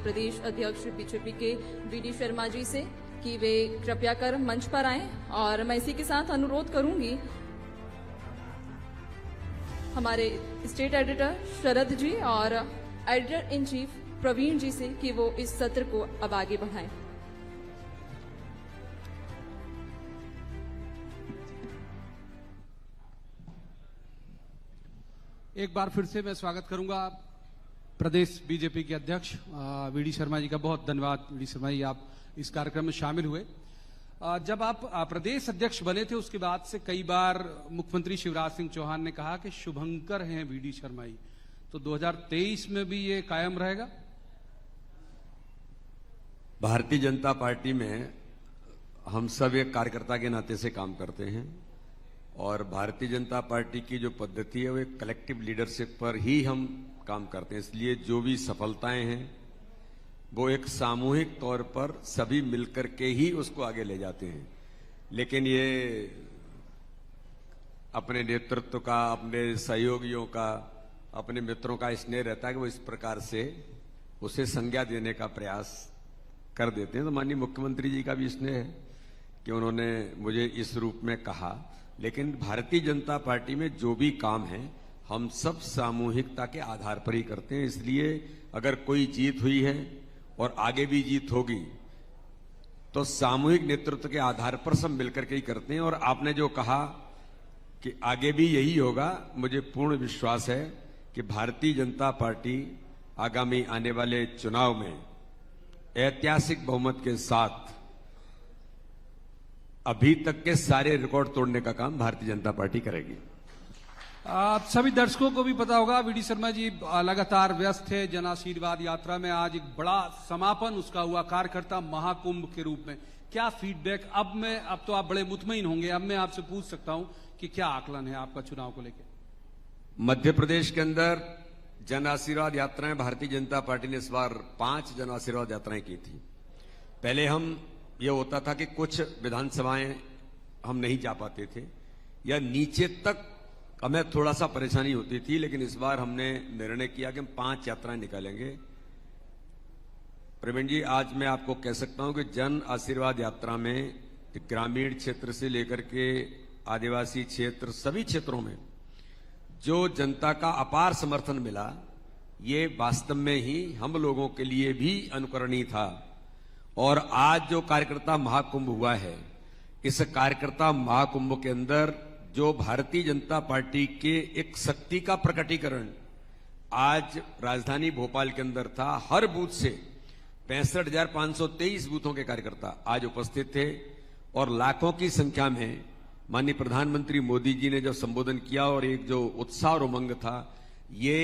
प्रदेश अध्यक्ष बीजेपी के वीडी शर्मा जी से कि वे कृपया कर मंच पर आएं और मैं इसी के साथ अनुरोध करूंगी हमारे स्टेट एडिटर शरद जी और एडिटर इन चीफ प्रवीण जी से कि वो इस सत्र को अब आगे बढ़ाएं। एक बार फिर से मैं स्वागत करूंगा प्रदेश बीजेपी के अध्यक्ष वीडी शर्मा जी का। बहुत धन्यवाद वीडी शर्मा जी, आप इस कार्यक्रम में शामिल हुए। जब आप प्रदेश अध्यक्ष बने थे उसके बाद से कई बार मुख्यमंत्री शिवराज सिंह चौहान ने कहा कि शुभंकर हैं वीडी शर्मा जी, तो 2023 में भी ये कायम रहेगा? भारतीय जनता पार्टी में हम सब एक कार्यकर्ता के नाते से काम करते हैं और भारतीय जनता पार्टी की जो पद्धति है वो एक कलेक्टिव लीडरशिप पर ही हम काम करते हैं। इसलिए जो भी सफलताएं हैं वो एक सामूहिक तौर पर सभी मिलकर के ही उसको आगे ले जाते हैं। लेकिन ये अपने नेतृत्व का, अपने सहयोगियों का, अपने मित्रों का स्नेह रहता है कि वो इस प्रकार से उसे संज्ञा देने का प्रयास कर देते हैं। तो माननीय मुख्यमंत्री जी का भी स्नेह है कि उन्होंने मुझे इस रूप में कहा। लेकिन भारतीय जनता पार्टी में जो भी काम है हम सब सामूहिकता के आधार पर ही करते हैं। इसलिए अगर कोई जीत हुई है और आगे भी जीत होगी तो सामूहिक नेतृत्व के आधार पर सब मिलकर के ही करते हैं। और आपने जो कहा कि आगे भी यही होगा, मुझे पूर्ण विश्वास है कि भारतीय जनता पार्टी आगामी आने वाले चुनाव में ऐतिहासिक बहुमत के साथ अभी तक के सारे रिकॉर्ड तोड़ने का काम भारतीय जनता पार्टी करेगी। आप सभी दर्शकों को भी पता होगा वीडी शर्मा जी लगातार व्यस्त थे जन आशीर्वाद यात्रा में। आज एक बड़ा समापन उसका हुआ कार्यकर्ता महाकुंभ के रूप में। क्या फीडबैक अब तो आप बड़े मुतमईन होंगे, अब मैं आपसे पूछ सकता हूं कि क्या आकलन है आपका चुनाव को लेकर? मध्य प्रदेश के अंदर जन आशीर्वाद यात्राएं भारतीय जनता पार्टी ने इस बार 5 जन आशीर्वाद यात्राएं की थी। पहले ये होता था कि कुछ विधानसभाएं हम नहीं जा पाते थे या नीचे तक हमें थोड़ा सा परेशानी होती थी, लेकिन इस बार हमने निर्णय किया कि हम 5 यात्राएं निकालेंगे। प्रवीण जी, आज मैं आपको कह सकता हूं कि जन आशीर्वाद यात्रा में ग्रामीण क्षेत्र से लेकर के आदिवासी क्षेत्र, सभी क्षेत्रों में जो जनता का अपार समर्थन मिला, ये वास्तव में ही हम लोगों के लिए भी अनुकरणीय था। और आज जो कार्यकर्ता महाकुंभ हुआ है, इस कार्यकर्ता महाकुंभ के अंदर जो भारतीय जनता पार्टी के एक शक्ति का प्रकटीकरण आज राजधानी भोपाल के अंदर था। हर बूथ से 65,523 बूथों के कार्यकर्ता आज उपस्थित थे और लाखों की संख्या में माननीय प्रधानमंत्री मोदी जी ने जो संबोधन किया और एक जो उत्साह और उमंग था, ये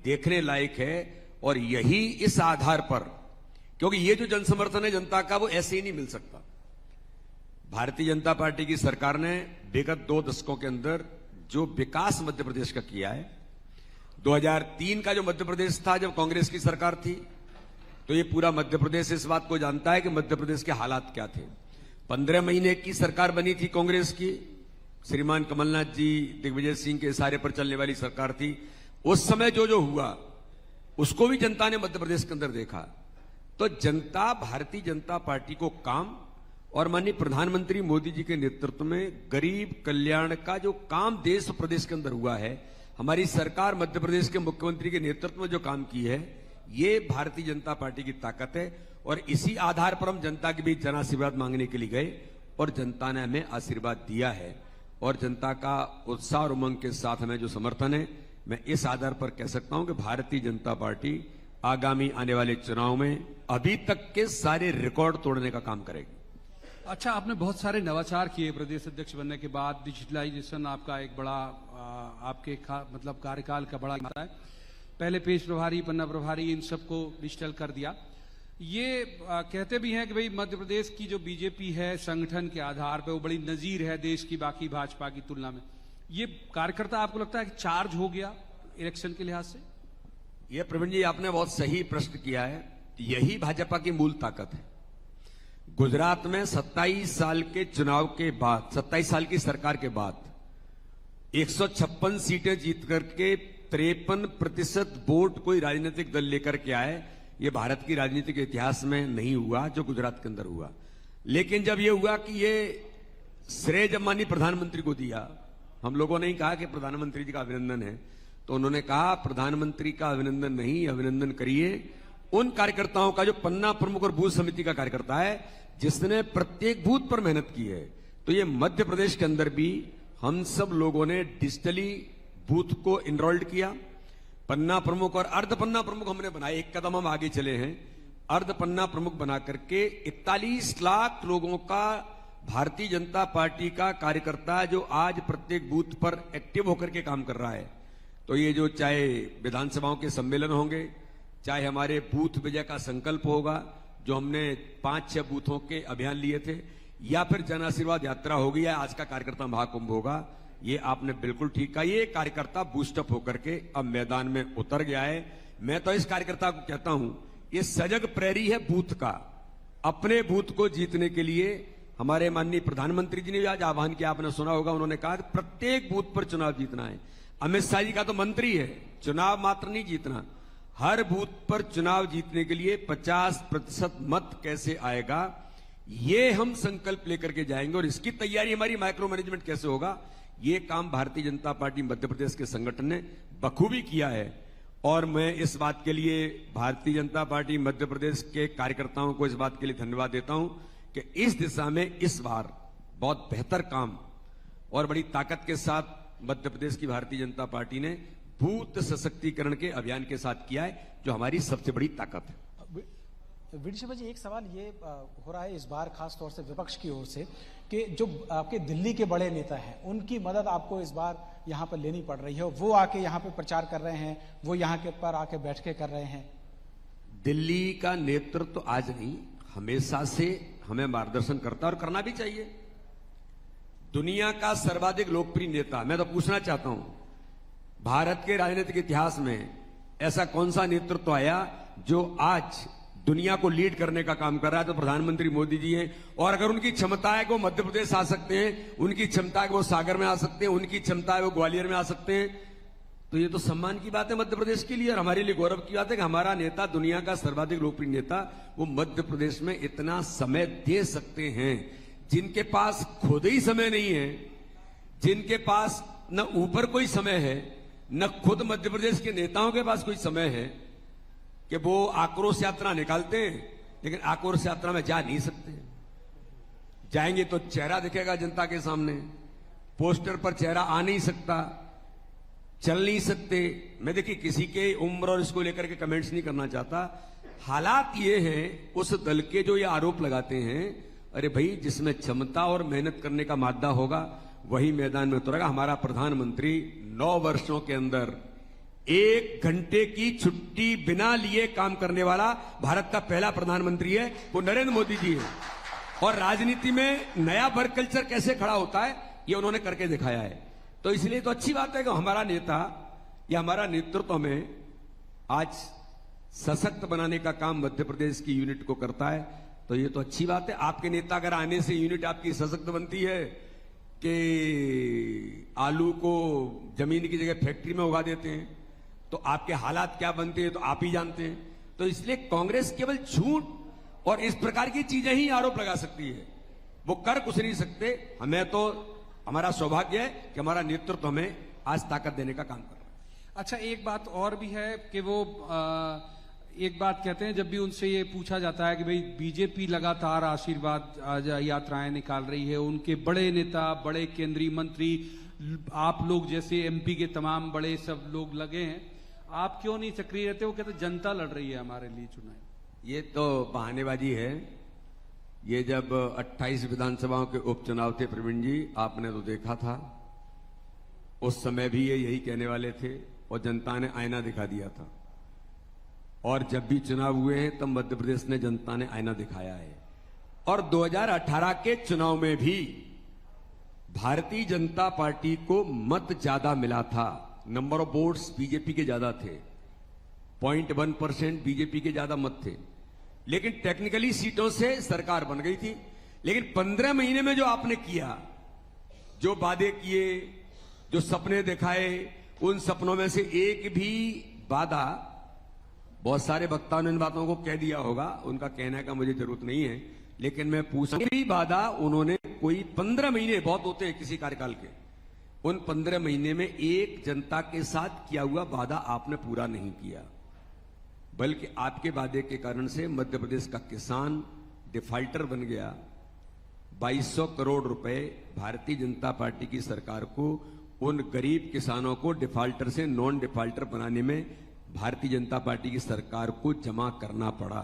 देखने लायक है। और यही इस आधार पर, क्योंकि ये जो जनसमर्थन है जनता का, वो ऐसे ही नहीं मिल सकता। भारतीय जनता पार्टी की सरकार ने विगत 2 दशकों के अंदर जो विकास मध्य प्रदेश का किया है, 2003 का जो मध्य प्रदेश था जब कांग्रेस की सरकार थी, तो ये पूरा मध्य प्रदेश इस बात को जानता है कि मध्य प्रदेश के हालात क्या थे। 15 महीने की सरकार बनी थी कांग्रेस की, श्रीमान कमलनाथ जी, दिग्विजय सिंह के इशारे पर चलने वाली सरकार थी। उस समय जो हुआ उसको भी जनता ने मध्य प्रदेश के अंदर देखा। तो जनता भारतीय जनता पार्टी को काम और माननीय प्रधानमंत्री मोदी जी के नेतृत्व में गरीब कल्याण का जो काम देश और प्रदेश के अंदर हुआ है, हमारी सरकार मध्य प्रदेश के मुख्यमंत्री के नेतृत्व में जो काम की है, ये भारतीय जनता पार्टी की ताकत है। और इसी आधार पर हम जनता के बीच जन आशीर्वाद मांगने के लिए गए और जनता ने हमें आशीर्वाद दिया है। और जनता का उत्साह और उमंग के साथ हमें जो समर्थन है, मैं इस आधार पर कह सकता हूं कि भारतीय जनता पार्टी आगामी आने वाले चुनाव में अभी तक के सारे रिकॉर्ड तोड़ने का काम करेगी। अच्छा, आपने बहुत सारे नवाचार किए प्रदेश अध्यक्ष बनने के बाद। डिजिटलाइजेशन आपका एक बड़ा आपके मतलब कार्यकाल का बड़ा है। पहले पेज प्रभारी, पन्ना प्रभारी, इन सबको डिजिटल कर दिया। ये कहते भी हैं कि भाई मध्य प्रदेश की जो बीजेपी है संगठन के आधार पर वो बड़ी नजीर है देश की बाकी भाजपा की तुलना में। ये कार्यकर्ता आपको लगता है कि चार्ज हो गया इलेक्शन के लिहाज से? ये प्रवीण जी, आपने बहुत सही प्रश्न किया है। यही भाजपा की मूल ताकत है। गुजरात में 27 साल के चुनाव के बाद, 27 साल की सरकार के बाद 156 सीटें जीत करके 53% वोट कोई राजनीतिक दल लेकर के आए। ये भारत की राजनीति के इतिहास में नहीं हुआ जो गुजरात के अंदर हुआ। लेकिन जब ये हुआ कि ये श्रेय जब माननीय प्रधानमंत्री को दिया, हम लोगों ने ही कहा कि प्रधानमंत्री जी का अभिनंदन है, तो उन्होंने कहा प्रधानमंत्री का अभिनंदन नहीं, अभिनंदन करिए उन कार्यकर्ताओं का जो पन्ना प्रमुख और बूथ समिति का कार्यकर्ता है, जिसने प्रत्येक बूथ पर मेहनत की है। तो ये मध्य प्रदेश के अंदर भी हम सब लोगों ने डिजिटली बूथ को इनरोल्ड किया। पन्ना प्रमुख और अर्ध पन्ना प्रमुख हमने बनाए, एक कदम हम आगे चले हैं। अर्ध पन्ना प्रमुख बना करके 41 लाख लोगों का भारतीय जनता पार्टी का कार्यकर्ता जो आज प्रत्येक बूथ पर एक्टिव होकर के काम कर रहा है। तो ये जो चाहे विधानसभाओं के सम्मेलन होंगे, चाहे हमारे बूथ विजय का संकल्प होगा जो हमने 5-6 बूथों के अभियान लिए थे, या फिर जन आशीर्वाद यात्रा होगी, या आज का कार्यकर्ता महाकुंभ होगा, ये आपने बिल्कुल ठीक कहा। ये कार्यकर्ता बूस्टअप होकर के अब मैदान में उतर गया है। मैं तो इस कार्यकर्ता को कहता हूं, ये सजग प्रहरी है बूथ का। अपने बूथ को जीतने के लिए हमारे माननीय प्रधानमंत्री जी ने आज आह्वान किया, आपने सुना होगा, उन्होंने कहा कि प्रत्येक बूथ पर चुनाव जीतना है। अमित शाह जी का तो मंत्री है, चुनाव मात्र नहीं जीतना, हर बूथ पर चुनाव जीतने के लिए 50% मत कैसे आएगा, ये हम संकल्प लेकर के जाएंगे। और इसकी तैयारी हमारी माइक्रो मैनेजमेंट कैसे होगा, ये काम भारतीय जनता पार्टी मध्य प्रदेश के संगठन ने बखूबी किया है। और मैं इस बात के लिए भारतीय जनता पार्टी मध्य प्रदेश के कार्यकर्ताओं को इस बात के लिए धन्यवाद देता हूं कि इस दिशा में इस बार बहुत बेहतर काम और बड़ी ताकत के साथ मध्य प्रदेश की भारतीय जनता पार्टी ने बूथ सशक्तिकरण के अभियान के साथ किया है, जो हमारी सबसे बड़ी ताकत है। वीडी शर्मा जी, एक सवाल ये हो रहा है इस बार खास तौर से विपक्ष की ओर से कि जो आपके दिल्ली के बड़े नेता हैं, उनकी मदद आपको इस बार यहाँ पर लेनी पड़ रही है। वो आके यहाँ पे प्रचार कर रहे हैं, वो यहाँ के पर आके बैठके कर रहे हैं। दिल्ली का नेतृत्व तो आज नहीं, हमेशा से हमें मार्गदर्शन करता और करना भी चाहिए। दुनिया का सर्वाधिक लोकप्रिय नेता, मैं तो पूछना चाहता हूं, भारत के राजनीतिक इतिहास में ऐसा कौन सा नेतृत्व आया जो आज दुनिया को लीड करने का काम कर रहा है? तो प्रधानमंत्री मोदी जी हैं। और अगर उनकी क्षमता है कि वो मध्य प्रदेश आ सकते हैं, उनकी क्षमता है कि वो सागर में आ सकते हैं, उनकी क्षमता है वो ग्वालियर में आ सकते हैं, तो ये तो सम्मान की बात है मध्य प्रदेश के लिए और हमारे लिए गौरव की बात है कि हमारा नेता, दुनिया का सर्वाधिक लोकप्रिय नेता, वो मध्य प्रदेश में इतना समय दे सकते हैं। जिनके पास खुद ही समय नहीं है, जिनके पास न ऊपर कोई समय है, न खुद मध्य प्रदेश के नेताओं के पास कोई समय है कि वो आक्रोश यात्रा निकालते हैं, लेकिन आक्रोश यात्रा में जा नहीं सकते। जाएंगे तो चेहरा दिखेगा जनता के सामने, पोस्टर पर चेहरा आ नहीं सकता, चल नहीं सकते। मैं देखिए किसी के उम्र और इसको लेकर के कमेंट्स नहीं करना चाहता। हालात ये हैं उस दल के जो ये आरोप लगाते हैं, अरे भाई जिसमें क्षमता और मेहनत करने का मादा होगा वही मैदान में उतरेगा। हमारा प्रधानमंत्री 9 वर्षों के अंदर 1 घंटे की छुट्टी बिना लिए काम करने वाला भारत का पहला प्रधानमंत्री है, वो नरेंद्र मोदी जी है। और राजनीति में नया वर्क कल्चर कैसे खड़ा होता है ये उन्होंने करके दिखाया है। तो इसलिए तो अच्छी बात है कि हमारा नेता या हमारा नेतृत्व में आज सशक्त बनाने का काम मध्य प्रदेश की यूनिट को करता है, तो ये तो अच्छी बात है। आपके नेता अगर आने से यूनिट आपकी सशक्त बनती है कि आलू को जमीन की जगह फैक्ट्री में उगा देते हैं, तो आपके हालात क्या बनते हैं तो आप ही जानते हैं। तो इसलिए कांग्रेस केवल झूठ और इस प्रकार की चीजें ही आरोप लगा सकती है, वो कर कुछ नहीं सकते। हमें तो हमारा सौभाग्य है कि हमारा नेतृत्व हमें आज ताकत देने का काम कर रहा है। अच्छा, एक बात और भी है कि वो एक बात कहते हैं, जब भी उनसे ये पूछा जाता है कि भाई बीजेपी लगातार आशीर्वाद यात्राएं निकाल रही है, उनके बड़े नेता, बड़े केंद्रीय मंत्री, आप लोग जैसे एमपी के तमाम बड़े सब लोग लगे हैं, आप क्यों नहीं सक्रिय रहते? वो कहते जनता लड़ रही है हमारे लिए चुनाव। ये तो बहानेबाजी है। ये जब 28 विधानसभाओं के उपचुनाव थे प्रवीण जी, आपने तो देखा था, उस समय भी ये यही कहने वाले थे और जनता ने आईना दिखा दिया था। और जब भी चुनाव हुए हैं तब मध्य प्रदेश ने जनता ने आईना दिखाया है। और 2018 के चुनाव में भी भारतीय जनता पार्टी को मत ज्यादा मिला था, नंबर ऑफ वोट्स बीजेपी के ज्यादा थे, 0.1% बीजेपी के ज्यादा मत थे, लेकिन टेक्निकली सीटों से सरकार बन गई थी। लेकिन 15 महीने में जो आपने किया, जो वादे किए, जो सपने दिखाए, उन सपनों में से एक भी वादा बहुत सारे वक्ताओं ने इन बातों को कह दिया होगा, उनका कहने का मुझे जरूरत नहीं है, लेकिन मैं पूछा वादा उन्होंने कोई 15 महीने बहुत होते हैं किसी कार्यकाल के, उन 15 महीने में एक जनता के साथ किया हुआ वादा आपने पूरा नहीं किया, बल्कि आपके वादे के कारण से मध्य प्रदेश का किसान डिफाल्टर बन गया। 2200 करोड़ रुपए भारतीय जनता पार्टी की सरकार को उन गरीब किसानों को डिफाल्टर से नॉन डिफाल्टर बनाने में भारतीय जनता पार्टी की सरकार को जमा करना पड़ा।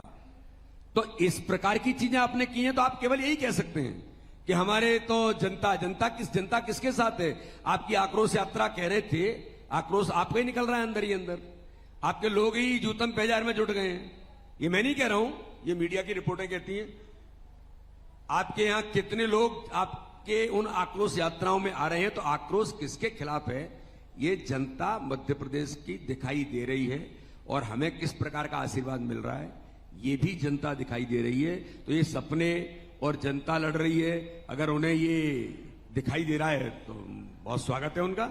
तो इस प्रकार की चीजें आपने की हैं, तो आप केवल यही कह सकते हैं कि हमारे तो जनता किसके साथ है। आपकी आक्रोश यात्रा कह रहे थे, आक्रोश आपका ही निकल रहा है अंदर ही अंदर, आपके लोग ही जूतम पेजार में जुट गए हैं। ये मैं नहीं कह रहा हूं, ये मीडिया की रिपोर्टें कहती हैं। आपके यहां कितने लोग आपके उन आक्रोश यात्राओं में आ रहे हैं, तो आक्रोश किसके खिलाफ है ये जनता मध्य प्रदेश की दिखाई दे रही है, और हमें किस प्रकार का आशीर्वाद मिल रहा है ये भी जनता दिखाई दे रही है। तो ये सपने और जनता लड़ रही है, अगर उन्हें ये दिखाई दे रहा है तो बहुत स्वागत है उनका।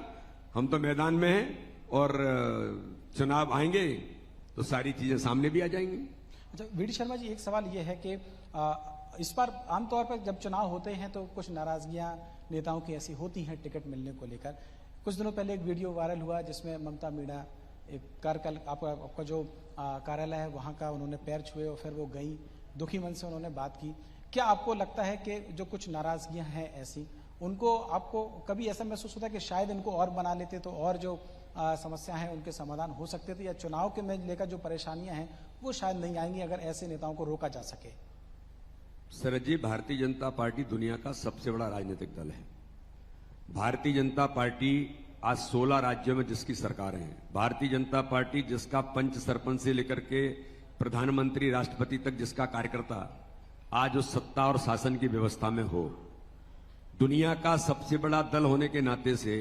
हम तो मैदान में हैं और चुनाव आएंगे तो सारी चीजें सामने भी आ जाएंगी। अच्छा वीडी शर्मा जी, एक सवाल ये है कि इस बार आमतौर पर जब चुनाव होते हैं तो कुछ नाराजगियां नेताओं की ऐसी होती हैं टिकट मिलने को लेकर। कुछ दिनों पहले एक वीडियो वायरल हुआ जिसमें ममता मीणा एक कार्यकाल आपका जो कार्यालय है वहां का उन्होंने पैर छुए और फिर वो गई, दुखी मन से उन्होंने बात की। क्या आपको लगता है कि जो कुछ नाराजगियां हैं ऐसी, उनको आपको कभी ऐसा महसूस होता है कि शायद इनको और बना लेते तो और जो समस्या है उनके समाधान हो सकते थे, या चुनाव के में लेकर जो परेशानियां हैं वो शायद नहीं आएंगी अगर ऐसे नेताओं को रोका जा सके? सर जी, भारतीय जनता पार्टी दुनिया का सबसे बड़ा राजनीतिक दल है। भारतीय जनता पार्टी आज 16 राज्यों में जिसकी सरकारें हैं, भारतीय जनता पार्टी जिसका पंच सरपंच से लेकर के प्रधानमंत्री राष्ट्रपति तक जिसका कार्यकर्ता आज उस सत्ता और शासन की व्यवस्था में हो, दुनिया का सबसे बड़ा दल होने के नाते से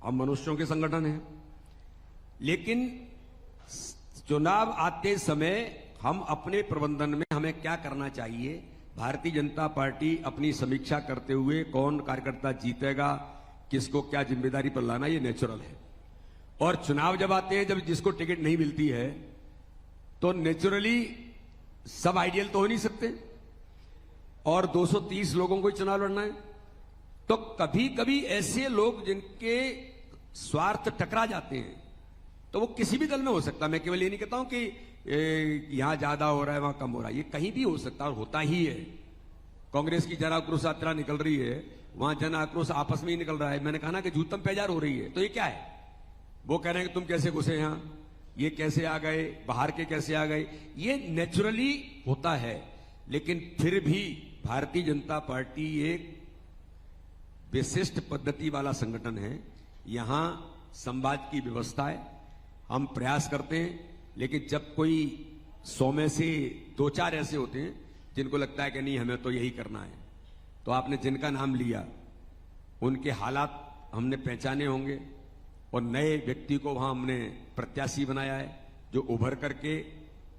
हम मनुष्यों के संगठन हैं। लेकिन चुनाव आते समय हम अपने प्रबंधन में हमें क्या करना चाहिए, भारतीय जनता पार्टी अपनी समीक्षा करते हुए कौन कार्यकर्ता जीतेगा, किसको क्या जिम्मेदारी पर लाना, ये नेचुरल है। और चुनाव जब आते हैं, जब जिसको टिकट नहीं मिलती है, तो नेचुरली सब आइडियल तो हो नहीं सकते, और 230 लोगों को ही चुनाव लड़ना है। तो कभी कभी ऐसे लोग जिनके स्वार्थ टकरा जाते हैं, तो वो किसी भी दल में हो सकता है। मैं केवल ये नहीं कहता हूं कि यहां ज्यादा हो रहा है वहां कम हो रहा है, ये कहीं भी हो सकता है और होता ही है। कांग्रेस की जन आक्रोश यात्रा निकल रही है, वहां जन आक्रोश आपस में ही निकल रहा है। मैंने कहा ना कि जूतम पेजार हो रही है, तो ये क्या है? वो कह रहे हैं कि तुम कैसे घुसे यहां, ये कैसे आ गए, बाहर के कैसे आ गए, ये नेचुरली होता है। लेकिन फिर भी भारतीय जनता पार्टी एक विशिष्ट पद्धति वाला संगठन है। यहां संवाद की व्यवस्था है, हम प्रयास करते हैं। लेकिन जब कोई 100 में से 2-4 ऐसे होते हैं जिनको लगता है कि नहीं हमें तो यही करना है, तो आपने जिनका नाम लिया उनके हालात हमने पहचाने होंगे, और नए व्यक्ति को वहां हमने प्रत्याशी बनाया है जो उभर करके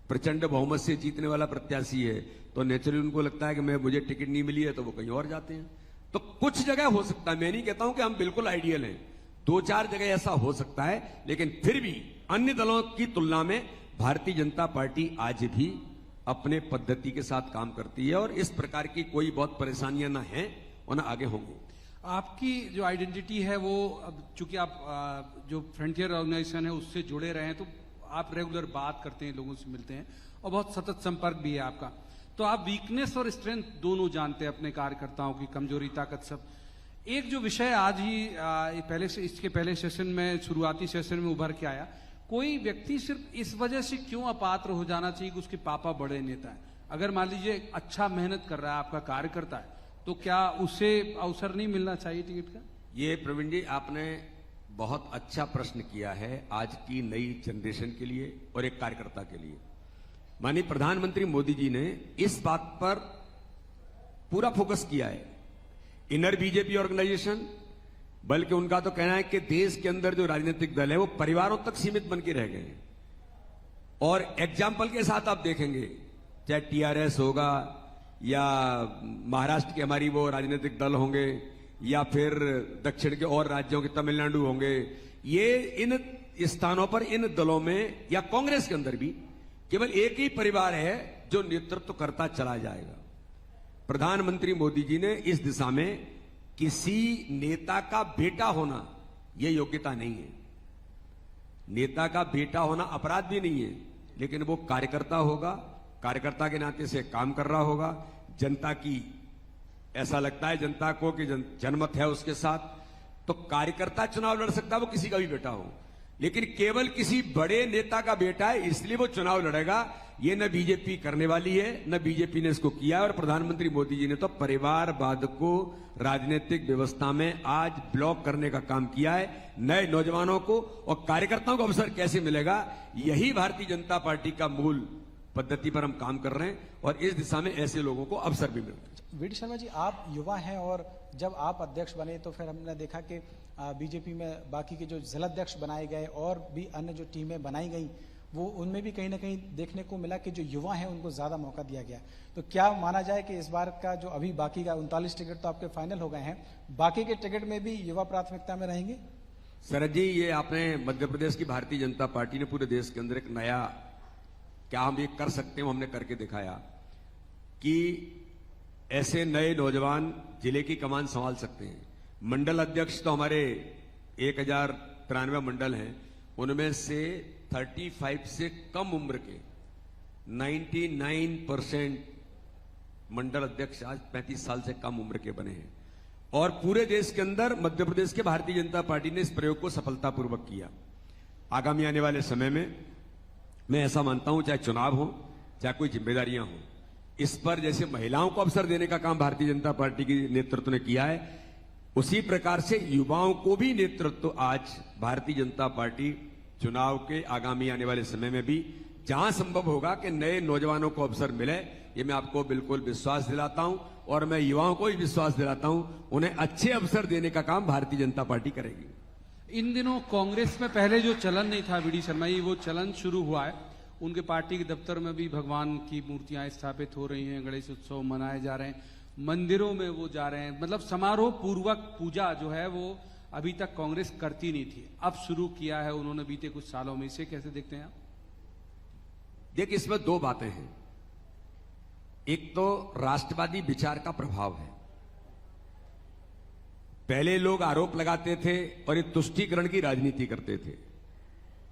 प्रचंड बहुमत से जीतने वाला प्रत्याशी है। तो नेचुरली उनको लगता है कि मुझे टिकट नहीं मिली है, तो वो कहीं और जाते हैं। तो कुछ जगह हो सकता है, मैं नहीं कहता हूं कि हम बिल्कुल आइडियल हैं, 2-4 जगह ऐसा हो सकता है, लेकिन फिर भी अन्य दलों की तुलना में भारतीय जनता पार्टी आज भी अपने पद्धति के साथ काम करती है, और इस प्रकार की कोई बहुत परेशानियां ना हैं और ना आगे होंगी। आपकी जो आइडेंटिटी है वो, अब चूंकि आप जो फ्रंटियर ऑर्गेनाइजेशन है उससे जुड़े रहे हैं, तो आप रेगुलर बात करते हैं, लोगों से मिलते हैं और बहुत सतत संपर्क भी है आपका, तो आप वीकनेस और स्ट्रेंथ दोनों जानते हैं अपने कार्यकर्ताओं की, कमजोरी ताकत सब। एक जो विषय आज ही इसके पहले सेशन में, शुरुआती सेशन में उभर के आया, कोई व्यक्ति सिर्फ इस वजह से क्यों अपात्र हो जाना चाहिए कि उसके पापा बड़े नेता है? अगर मान लीजिए अच्छा मेहनत कर रहा है, आपका कार्यकर्ता है, तो क्या उसे अवसर नहीं मिलना चाहिए टिकट का? ये प्रवीण जी, आपने बहुत अच्छा प्रश्न किया है आज की नई जनरेशन के लिए और एक कार्यकर्ता के लिए। माननीय प्रधानमंत्री मोदी जी ने इस बात पर पूरा फोकस किया है, इनर बीजेपी ऑर्गेनाइजेशन, बल्कि उनका तो कहना है कि देश के अंदर जो राजनीतिक दल है वो परिवारों तक सीमित बन के रह गए हैं। और एग्जाम्पल के साथ आप देखेंगे, चाहे टीआरएस होगा या महाराष्ट्र के हमारी वो राजनीतिक दल होंगे, या फिर दक्षिण के और राज्यों के तमिलनाडु होंगे, ये इन स्थानों पर इन दलों में, या कांग्रेस के अंदर भी केवल एक ही परिवार है जो नेतृत्व करता चला जाएगा। प्रधानमंत्री मोदी जी ने इस दिशा में किसी नेता का बेटा होना यह योग्यता नहीं है। नेता का बेटा होना अपराध भी नहीं है, लेकिन वो कार्यकर्ता होगा, कार्यकर्ता के नाते से काम कर रहा होगा। जनता की ऐसा लगता है जनता को कि जनमत है उसके साथ, तो कार्यकर्ता चुनाव लड़ सकता है, वो किसी का भी बेटा हो। लेकिन केवल किसी बड़े नेता का बेटा है इसलिए वो चुनाव लड़ेगा, ये न बीजेपी करने वाली है, न बीजेपी ने इसको किया है। और प्रधानमंत्री मोदी जी ने तो परिवारवाद को राजनीतिक व्यवस्था में आज ब्लॉक करने का काम किया है। नए नौजवानों को और कार्यकर्ताओं को अवसर कैसे मिलेगा, यही भारतीय जनता पार्टी का मूल पद्धति पर हम काम कर रहे हैं और इस दिशा में ऐसे लोगों को अवसर भी मिलता है। वीडी शर्मा जी, आप युवा हैं और जब आप अध्यक्ष बने तो फिर हमने देखा कि बीजेपी में बाकी के जो जिलाध्यक्ष बनाए गए और भी अन्य जो टीमें बनाई गई, वो उनमें भी कहीं ना कहीं देखने को मिला कि जो युवा हैं उनको ज्यादा मौका दिया गया। तो क्या माना जाए कि इस बार का जो अभी बाकी का 39 टिकट तो आपके फाइनल हो गए हैं, बाकी के टिकट में भी युवा प्राथमिकता में रहेंगे? शरद जी, ये आपने मध्य प्रदेश की भारतीय जनता पार्टी ने पूरे देश के अंदर एक नया, क्या हम ये कर सकते हैं, हमने करके दिखाया कि ऐसे नए नौजवान जिले की कमान संभाल सकते हैं। मंडल अध्यक्ष तो हमारे 1093 मंडल हैं, उनमें से 35 से कम उम्र के 99% मंडल अध्यक्ष आज 35 साल से कम उम्र के बने हैं। और पूरे देश के अंदर मध्य प्रदेश के भारतीय जनता पार्टी ने इस प्रयोग को सफलतापूर्वक किया। आगामी आने वाले समय में मैं ऐसा मानता हूं, चाहे चुनाव हो, चाहे कोई जिम्मेदारियां हो, इस पर जैसे महिलाओं को अवसर देने का काम भारतीय जनता पार्टी के नेतृत्व ने किया है, उसी प्रकार से युवाओं को भी नेतृत्व आज भारतीय जनता पार्टी चुनाव के आगामी आने वाले समय में भी जहां संभव होगा कि नए नौजवानों को अवसर मिले, ये मैं आपको बिल्कुल विश्वास दिलाता हूं और मैं युवाओं को भी विश्वास दिलाता हूं, उन्हें अच्छे अवसर देने का काम भारतीय जनता पार्टी करेगी। इन दिनों कांग्रेस में पहले जो चलन नहीं था वीडी शर्मा जी, वो चलन शुरू हुआ है। उनके पार्टी के दफ्तर में भी भगवान की मूर्तियां स्थापित हो रही हैं, गणेश उत्सव मनाए जा रहे हैं, मंदिरों में वो जा रहे हैं, मतलब समारोह पूर्वक पूजा जो है वो अभी तक कांग्रेस करती नहीं थी, अब शुरू किया है उन्होंने बीते कुछ सालों में। इसे कैसे देखते हैं आप? देखिए, इसमें दो बातें हैं। एक तो राष्ट्रवादी विचार का प्रभाव है। पहले लोग आरोप लगाते थे और ये तुष्टीकरण की राजनीति करते थे।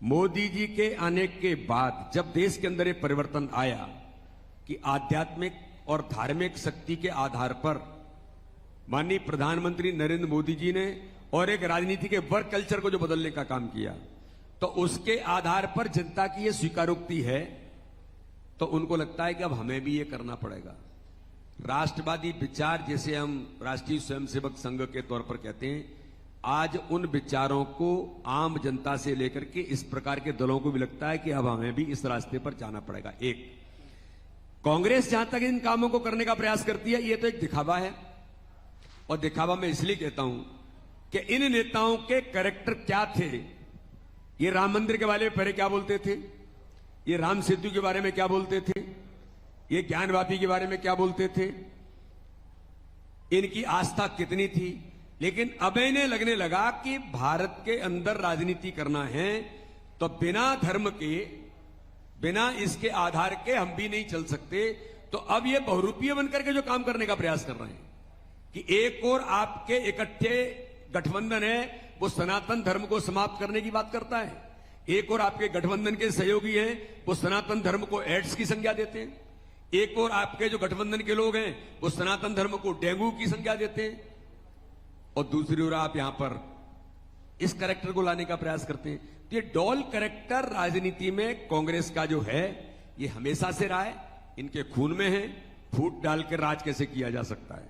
मोदी जी के आने के बाद जब देश के अंदर एक परिवर्तन आया कि आध्यात्मिक और धार्मिक शक्ति के आधार पर माननीय प्रधानमंत्री नरेंद्र मोदी जी ने और एक राजनीति के वर्क कल्चर को जो बदलने का काम किया, तो उसके आधार पर जनता की ये स्वीकारोक्ति है, तो उनको लगता है कि अब हमें भी ये करना पड़ेगा। राष्ट्रवादी विचार, जैसे हम राष्ट्रीय स्वयंसेवक संघ के तौर पर कहते हैं, आज उन विचारों को आम जनता से लेकर के इस प्रकार के दलों को भी लगता है कि अब हमें भी इस रास्ते पर जाना पड़ेगा। एक कांग्रेस जहां तक इन कामों को करने का प्रयास करती है, ये तो एक दिखावा है, और दिखावा मैं इसलिए कहता हूं कि इन नेताओं के कैरेक्टर क्या थे। ये राम मंदिर के बारे में पहले क्या बोलते थे, ये राम सेतु के बारे में क्या बोलते थे, ये ज्ञानवापी के बारे में क्या बोलते थे, इनकी आस्था कितनी थी। लेकिन अब इन्हें लगने लगा कि भारत के अंदर राजनीति करना है तो बिना धर्म के, बिना इसके आधार के हम भी नहीं चल सकते। तो अब ये बहुरूपीय बनकर के जो काम करने का प्रयास कर रहे हैं कि एक और आपके इकट्ठे गठबंधन है वो सनातन धर्म को समाप्त करने की बात करता है, एक और आपके गठबंधन के सहयोगी हैं वो सनातन धर्म को एड्स की संज्ञा देते हैं, एक और आपके जो गठबंधन के लोग हैं वो सनातन धर्म को डेंगू की संज्ञा देते हैं, और दूसरी ओर आप यहां पर इस कैरेक्टर को लाने का प्रयास करते हैं। तो ये डॉल कैरेक्टर राजनीति में कांग्रेस का जो है ये हमेशा से रहा है, इनके खून में है। फूट डालकर राज कैसे किया जा सकता है।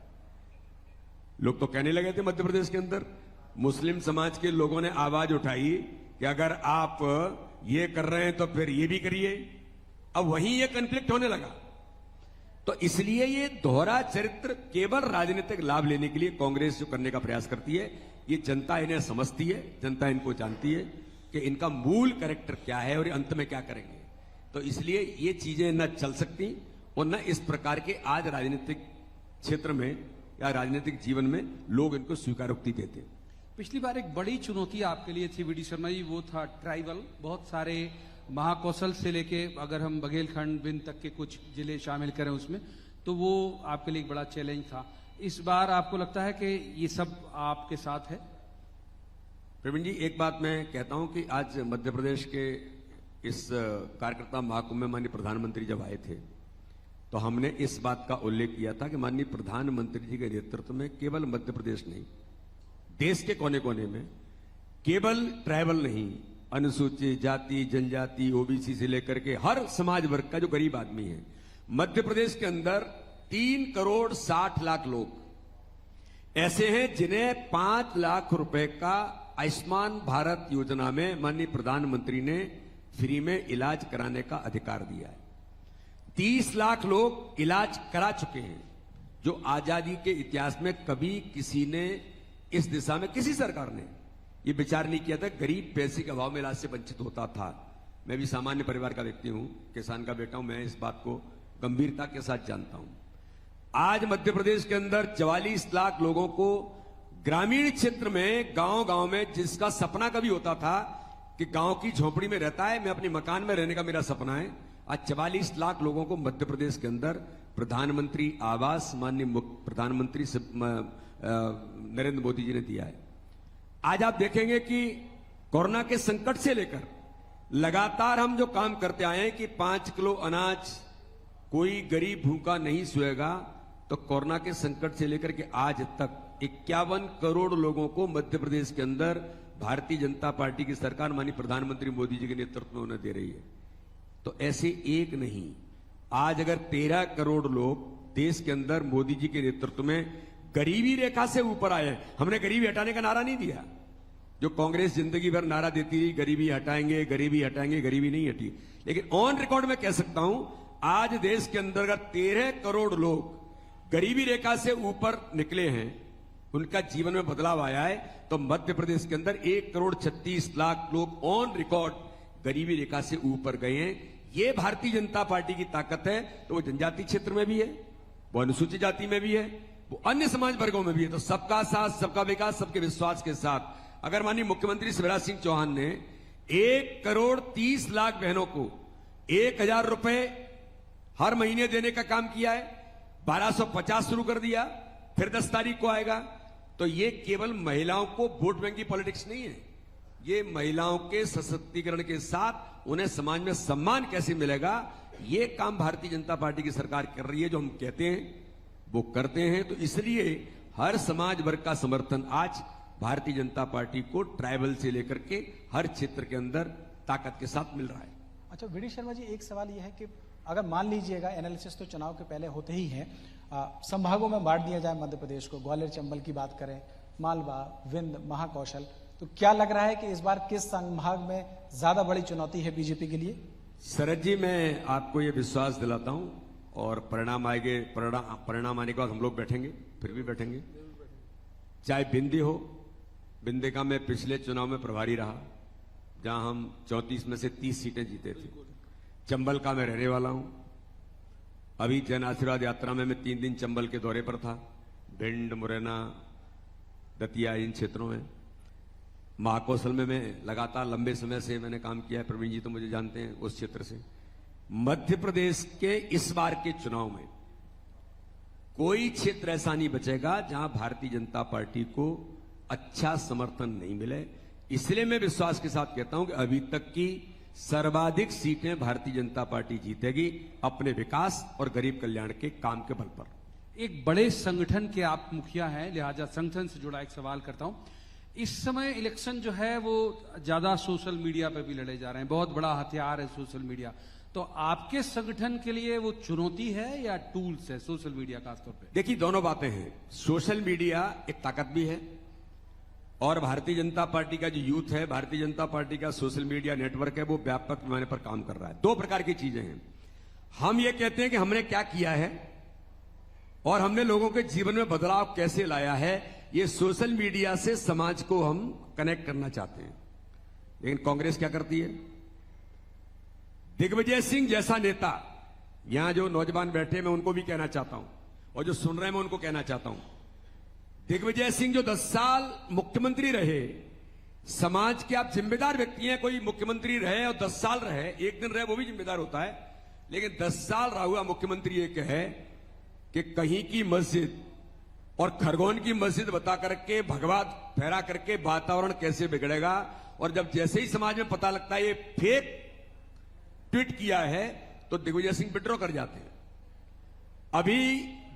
लोग तो कहने लगे थे मध्य प्रदेश के अंदर, मुस्लिम समाज के लोगों ने आवाज उठाई कि अगर आप ये कर रहे हैं तो फिर ये भी करिए। अब वहीं ये कन्फ्लिक्ट होने लगा। तो इसलिए ये दोहरा चरित्र केवल राजनीतिक लाभ लेने के लिए कांग्रेस जो करने का प्रयास करती है, ये जनता इन्हें समझती है, जनता इनको जानती है कि इनका मूल कैरेक्टर क्या है और अंत में क्या करेंगे। तो इसलिए ये चीजें न चल सकती और न इस प्रकार के आज राजनीतिक क्षेत्र में या राजनीतिक जीवन में लोग इनको स्वीकारोक्ति देते हैं। पिछली बार एक बड़ी चुनौती आपके लिए थी वीडी शर्मा जी, वो था ट्राइबल। बहुत सारे महाकौशल से लेके अगर हम बघेलखंड बिंद तक के कुछ जिले शामिल करें उसमें, तो वो आपके लिए एक बड़ा चैलेंज था। इस बार आपको लगता है कि ये सब आपके साथ है? प्रवीण जी, एक बात मैं कहता हूं कि आज मध्य प्रदेश के इस कार्यकर्ता महाकुंभ में माननीय प्रधानमंत्री जब आए थे तो हमने इस बात का उल्लेख किया था कि माननीय प्रधानमंत्री जी के नेतृत्व में केवल मध्य प्रदेश नहीं, देश के कोने कोने में, केवल ट्राइबल नहीं, अनुसूचित जाति जनजाति ओबीसी से लेकर के हर समाज वर्ग का जो गरीब आदमी है, मध्य प्रदेश के अंदर 3,60,00,000 लोग ऐसे हैं जिन्हें 5 लाख रुपए का आयुष्मान भारत योजना में माननीय प्रधानमंत्री ने फ्री में इलाज कराने का अधिकार दिया है। 30 लाख लोग इलाज करा चुके हैं, जो आजादी के इतिहास में कभी किसी ने इस दिशा में, किसी सरकार ने यह विचार नहीं किया था। गरीब पैसे के अभाव में इलाज से वंचित होता था। मैं भी सामान्य परिवार का व्यक्ति हूं, किसान का बेटा हूं, मैं इस बात को गंभीरता के साथ जानता हूं। आज मध्य प्रदेश के अंदर 44 लाख लोगों को ग्रामीण क्षेत्र में, गांव गांव में, जिसका सपना कभी होता था कि गांव की झोपड़ी में रहता है, मैं अपने मकान में रहने का मेरा सपना है, आज 44 लाख लोगों को मध्य प्रदेश के अंदर प्रधानमंत्री आवास माननीय प्रधानमंत्री नरेंद्र मोदी जी ने दिया है। आज आप देखेंगे कि कोरोना के संकट से लेकर लगातार हम जो काम करते आए हैं कि 5 किलो अनाज कोई गरीब भूखा नहीं सोएगा, तो कोरोना के संकट से लेकर के आज तक 51 करोड़ लोगों को मध्य प्रदेश के अंदर भारतीय जनता पार्टी की सरकार माननीय प्रधानमंत्री मोदी जी के नेतृत्व में उन्हें दे रही है। तो ऐसे एक नहीं, आज अगर 13 करोड़ लोग देश के अंदर मोदी जी के नेतृत्व में गरीबी रेखा से ऊपर आए। हमने गरीबी हटाने का नारा नहीं दिया, जो कांग्रेस जिंदगी भर नारा देती रही, गरीबी हटाएंगे गरीबी हटाएंगे, गरीबी नहीं हटी। लेकिन ऑन रिकॉर्ड में कह सकता हूं, आज देश के अंदर अगर 13 करोड़ लोग गरीबी रेखा से ऊपर निकले हैं, उनका जीवन में बदलाव आया है, तो मध्य प्रदेश के अंदर 1,36,00,000 लोग ऑन रिकॉर्ड गरीबी रेखा से ऊपर गए हैं। ये भारतीय जनता पार्टी की ताकत है। तो वो जनजाति क्षेत्र में भी है, वो अनुसूचित जाति में भी है, वो अन्य समाज वर्गों में भी है। तो सबका साथ सबका विकास, सबके विश्वास के साथ अगर माननीय मुख्यमंत्री शिवराज सिंह चौहान ने 1,30,00,000 बहनों को 1,000 रुपए हर महीने देने का काम किया है, 1250 शुरू कर दिया, फिर 10 तारीख को आएगा। तो ये केवल महिलाओं को वोट बैंक की पॉलिटिक्स नहीं है, ये महिलाओं के सशक्तिकरण के साथ उन्हें समाज में सम्मान कैसे मिलेगा, ये काम भारतीय जनता पार्टी की सरकार कर रही है। जो हम कहते हैं वो करते हैं। तो इसलिए हर समाज वर्ग का समर्थन आज भारतीय जनता पार्टी को ट्राइबल से लेकर के हर क्षेत्र के अंदर ताकत के साथ मिल रहा है। अच्छा वीडी शर्मा जी, एक सवाल यह है कि अगर मान लीजिएगा, एनालिसिस तो चुनाव के पहले होते ही हैं, संभागों में बांट दिया जाए मध्य प्रदेश को, ग्वालियर चंबल की बात करें, मालवा, विंध्य, महाकौशल, तो क्या लग रहा है कि इस बार किस संभाग में ज्यादा बड़ी चुनौती है बीजेपी के लिए? शरद जी, मैं आपको यह विश्वास दिलाता हूं, और परिणाम आएंगे, परिणाम आने के बाद हम लोग बैठेंगे, फिर भी बैठेंगे। चाहे विंध्य हो, विंध्य का मैं पिछले चुनाव में प्रभारी रहा, जहां हम 34 में से 30 सीटें जीते थे। चंबल का मैं रहने वाला हूं। अभी जन आशीर्वाद यात्रा में मैं 3 दिन चंबल के दौरे पर था, भिंड, मुरैना, दतिया, इन क्षेत्रों में। महाकौशल में मैं लगातार लंबे समय से मैंने काम किया है, प्रवीण जी तो मुझे जानते हैं उस क्षेत्र से। मध्य प्रदेश के इस बार के चुनाव में कोई क्षेत्र ऐसा नहीं बचेगा जहां भारतीय जनता पार्टी को अच्छा समर्थन नहीं मिले। इसलिए मैं विश्वास के साथ कहता हूं कि अभी तक की सर्वाधिक सीटें भारतीय जनता पार्टी जीतेगी, अपने विकास और गरीब कल्याण के काम के बल पर। एक बड़े संगठन के आप मुखिया हैं, लिहाजा संगठन से जुड़ा एक सवाल करता हूं। इस समय इलेक्शन जो है वो ज्यादा सोशल मीडिया पे भी लड़े जा रहे हैं, बहुत बड़ा हथियार है सोशल मीडिया। तो आपके संगठन के लिए वो चुनौती है या टूल्स है सोशल मीडिया खासतौर पे? देखिए, दोनों बातें हैं। सोशल मीडिया एक ताकत भी है, और भारतीय जनता पार्टी का जो यूथ है, भारतीय जनता पार्टी का सोशल मीडिया नेटवर्क है, वो व्यापक पैमाने पर काम कर रहा है। 2 प्रकार की चीजें हैं। हम ये कहते हैं कि हमने क्या किया है और हमने लोगों के जीवन में बदलाव कैसे लाया है, ये सोशल मीडिया से समाज को हम कनेक्ट करना चाहते हैं। लेकिन कांग्रेस क्या करती है? दिग्विजय सिंह जैसा नेता, यहां जो नौजवान बैठे, मैं उनको भी कहना चाहता हूं, और जो सुन रहे हैं मैं उनको कहना चाहता हूं, दिग्विजय सिंह जो 10 साल मुख्यमंत्री रहे, समाज के आप जिम्मेदार व्यक्ति हैं। कोई मुख्यमंत्री रहे और 10 साल रहे, एक दिन रहे, वो भी जिम्मेदार होता है। लेकिन 10 साल रहा हुआ मुख्यमंत्री ये कहे कि कहीं की मस्जिद और खरगोन की मस्जिद बता करके भगवा फहरा करके वातावरण कैसे बिगड़ेगा, और जब जैसे ही समाज में पता लगता है ये फेक ट्वीट किया है तो दिग्विजय सिंह विड्रॉ कर जाते हैं। अभी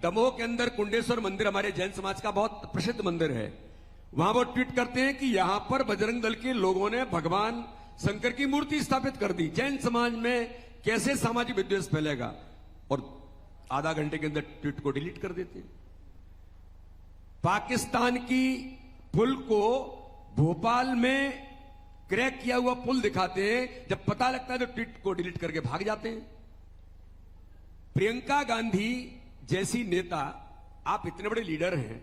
दमोह के अंदर कुंडेश्वर मंदिर, हमारे जैन समाज का बहुत प्रसिद्ध मंदिर है, वहां वो ट्वीट करते हैं कि यहां पर बजरंग दल के लोगों ने भगवान शंकर की मूर्ति स्थापित कर दी। जैन समाज में कैसे सामाजिक विद्वेष फैलेगा, और आधा घंटे के अंदर ट्वीट को डिलीट कर देते हैं। पाकिस्तान की पुल को भोपाल में क्रैक किया हुआ पुल दिखाते हैं, जब पता लगता है तो ट्वीट को डिलीट करके भाग जाते हैं। प्रियंका गांधी जैसी नेता, आप इतने बड़े लीडर हैं,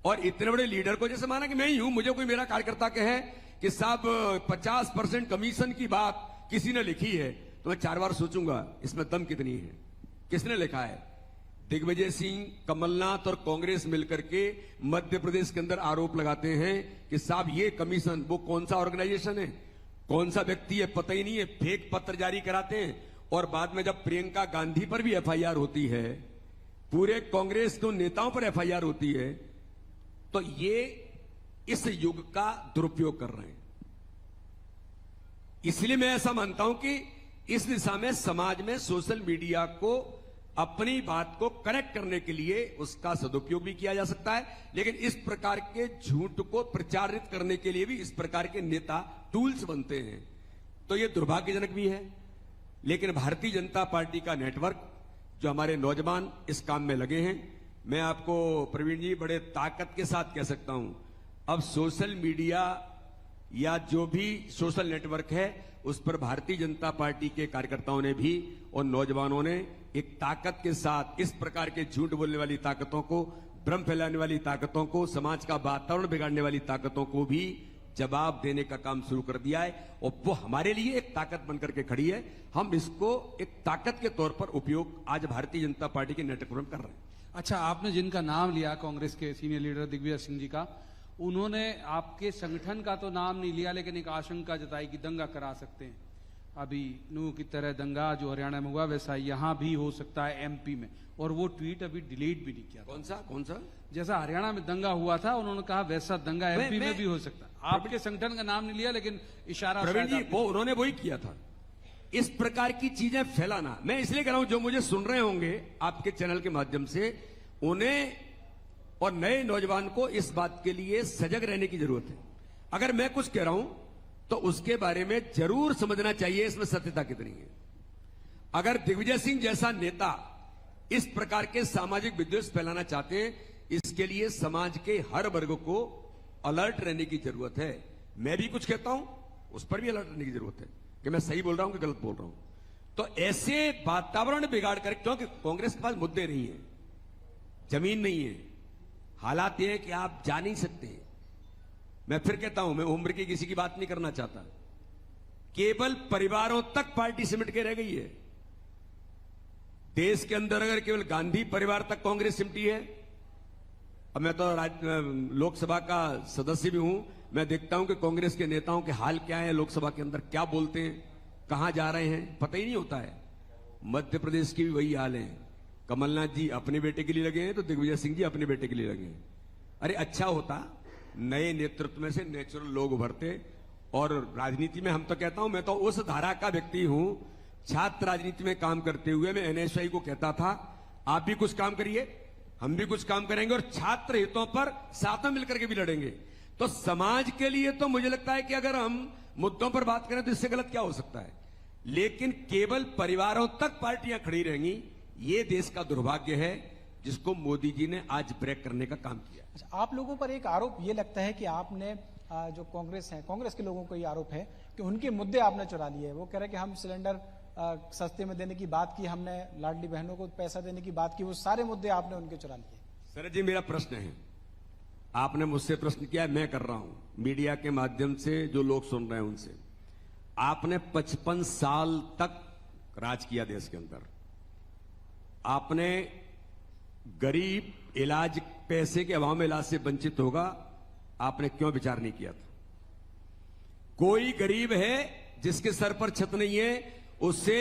और इतने बड़े लीडर को जैसे माना कि मैं ही हूं, मुझे कोई मेरा कार्यकर्ता कहे कि साहब 50% कमीशन की बात किसी ने लिखी है, तो मैं 4 बार सोचूंगा इसमें दम कितनी है, किसने लिखा है। दिग्विजय सिंह, कमलनाथ और कांग्रेस मिलकर के मध्य प्रदेश के अंदर आरोप लगाते हैं कि साहब ये कमीशन, वो कौन सा ऑर्गेनाइजेशन है, कौन सा व्यक्ति है, पता ही नहीं है। फेक पत्र जारी कराते हैं, और बाद में जब प्रियंका गांधी पर भी एफआईआर होती है, पूरे कांग्रेस के नेताओं पर एफआईआर होती है, तो ये इस युग का दुरुपयोग कर रहे हैं। इसलिए मैं ऐसा मानता हूं कि इस दिशा में समाज में सोशल मीडिया को अपनी बात को करेक्ट करने के लिए उसका सदुपयोग भी किया जा सकता है, लेकिन इस प्रकार के झूठ को प्रचारित करने के लिए भी इस प्रकार के नेता टूल्स बनते हैं, तो यह दुर्भाग्यजनक भी है। लेकिन भारतीय जनता पार्टी का नेटवर्क, जो हमारे नौजवान इस काम में लगे हैं, मैं आपको प्रवीण जी बड़े ताकत के साथ कह सकता हूं, अब सोशल मीडिया या जो भी सोशल नेटवर्क है उस पर भारतीय जनता पार्टी के कार्यकर्ताओं ने भी और नौजवानों ने एक ताकत के साथ इस प्रकार के झूठ बोलने वाली ताकतों को, भ्रम फैलाने वाली ताकतों को, समाज का वातावरण बिगाड़ने वाली ताकतों को भी जवाब देने का काम शुरू कर दिया है, और वो हमारे लिए एक ताकत बनकर के खड़ी है। हम इसको एक ताकत के तौर पर उपयोग आज भारतीय जनता पार्टी के नेटवर्क में कर रहे हैं। अच्छा, आपने जिनका नाम लिया कांग्रेस के सीनियर लीडर दिग्विजय सिंह जी का, उन्होंने आपके संगठन का तो नाम नहीं लिया, लेकिन एक आशंका जताई कि दंगा करा सकते हैं। अभी नूह की तरह दंगा जो हरियाणा में हुआ वैसा यहां भी हो सकता है एमपी में, और वो ट्वीट अभी डिलीट भी नहीं किया। कौन सा जैसा हरियाणा में दंगा हुआ था, उन्होंने कहा वैसा दंगा एमपी में भी हो सकता है। आपके संगठन का नाम नहीं लिया, लेकिन इशारा प्रवीण जी वो उन्होंने वही किया था। इस प्रकार की चीजें फैलाना, मैं इसलिए कह रहा हूं, जो मुझे सुन रहे होंगे आपके चैनल के माध्यम से, उन्हें और नए नौजवान को इस बात के लिए सजग रहने की जरूरत है। अगर मैं कुछ कह रहा हूं तो उसके बारे में जरूर समझना चाहिए इसमें सत्यता कितनी है। अगर दिग्विजय सिंह जैसा नेता इस प्रकार के सामाजिक विद्वेष फैलाना चाहते हैं, इसके लिए समाज के हर वर्ग को अलर्ट रहने की जरूरत है। मैं भी कुछ कहता हूं, उस पर भी अलर्ट रहने की जरूरत है कि मैं सही बोल रहा हूं कि गलत बोल रहा हूं। तो ऐसे वातावरण बिगाड़ कर, क्योंकि कांग्रेस के पास मुद्दे नहीं है, जमीन नहीं है, हालात यह है कि आप जा नहीं सकते। मैं फिर कहता हूं, मैं उम्र की किसी की बात नहीं करना चाहता, केवल परिवारों तक पार्टी सिमट के रह गई है। देश के अंदर अगर केवल गांधी परिवार तक कांग्रेस सिमटी है, अब मैं तो लोकसभा का सदस्य भी हूं, मैं देखता हूं कि कांग्रेस के नेताओं के हाल क्या है, लोकसभा के अंदर क्या बोलते हैं, कहां जा रहे हैं, पता ही नहीं होता है। मध्य प्रदेश की भी वही हाल है। कमलनाथ जी अपने बेटे के लिए लगे हैं तो दिग्विजय सिंह जी अपने बेटे के लिए लगे हैं। अरे अच्छा होता नए नेतृत्व में से नेचुरल लोग उभरते, और राजनीति में हम तो कहता हूं, मैं तो उस धारा का व्यक्ति हूं, छात्र राजनीति में काम करते हुए मैं एनएसआई को कहता था आप भी कुछ काम करिए, हम भी कुछ काम करेंगे और छात्र हितों पर साथ में मिलकर के भी लड़ेंगे। तो समाज के लिए तो मुझे लगता है कि अगर हम मुद्दों पर बात करें तो इससे गलत क्या हो सकता है, लेकिन केवल परिवारों तक पार्टियां खड़ी रहेंगी, ये देश का दुर्भाग्य है जिसको मोदी जी ने आज ब्रेक करने का काम किया। अच्छा, आप लोगों पर एक आरोप ये लगता है कि आपने जो कांग्रेस है, कांग्रेस के लोगों को ये आरोप है कि उनके मुद्दे आपने चुरा लिए। वो कह रहे हैं कि हम सिलेंडर सस्ते में देने की बात की, हमने लाडली बहनों को पैसा देने की बात की, वो सारे मुद्दे आपने उनके चुरा लिए। शरद जी, मेरा प्रश्न है, आपने मुझसे प्रश्न किया, मैं कर रहा हूं मीडिया के माध्यम से, जो लोग सुन रहे हैं उनसे। आपने 55 साल तक राज किया देश के अंदर, आपने गरीब इलाज, पैसे के अभाव में इलाज से वंचित होगा, आपने क्यों विचार नहीं किया था? कोई गरीब है जिसके सर पर छत नहीं है, उससे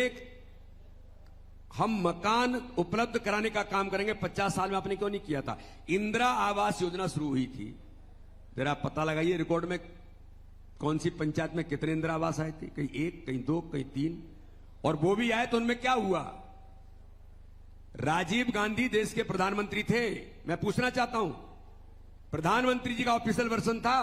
हम मकान उपलब्ध कराने का काम करेंगे। 50 साल में आपने क्यों नहीं किया था? इंदिरा आवास योजना शुरू हुई थी, जरा पता लगाइए रिकॉर्ड में कौन सी पंचायत में कितने इंदिरा आवास आए थे? कहीं 1, कहीं 2, कहीं 3, और वो भी आए तो उनमें क्या हुआ? राजीव गांधी देश के प्रधानमंत्री थे। मैं पूछना चाहता हूं, प्रधानमंत्री जी का ऑफिशियल वर्जन था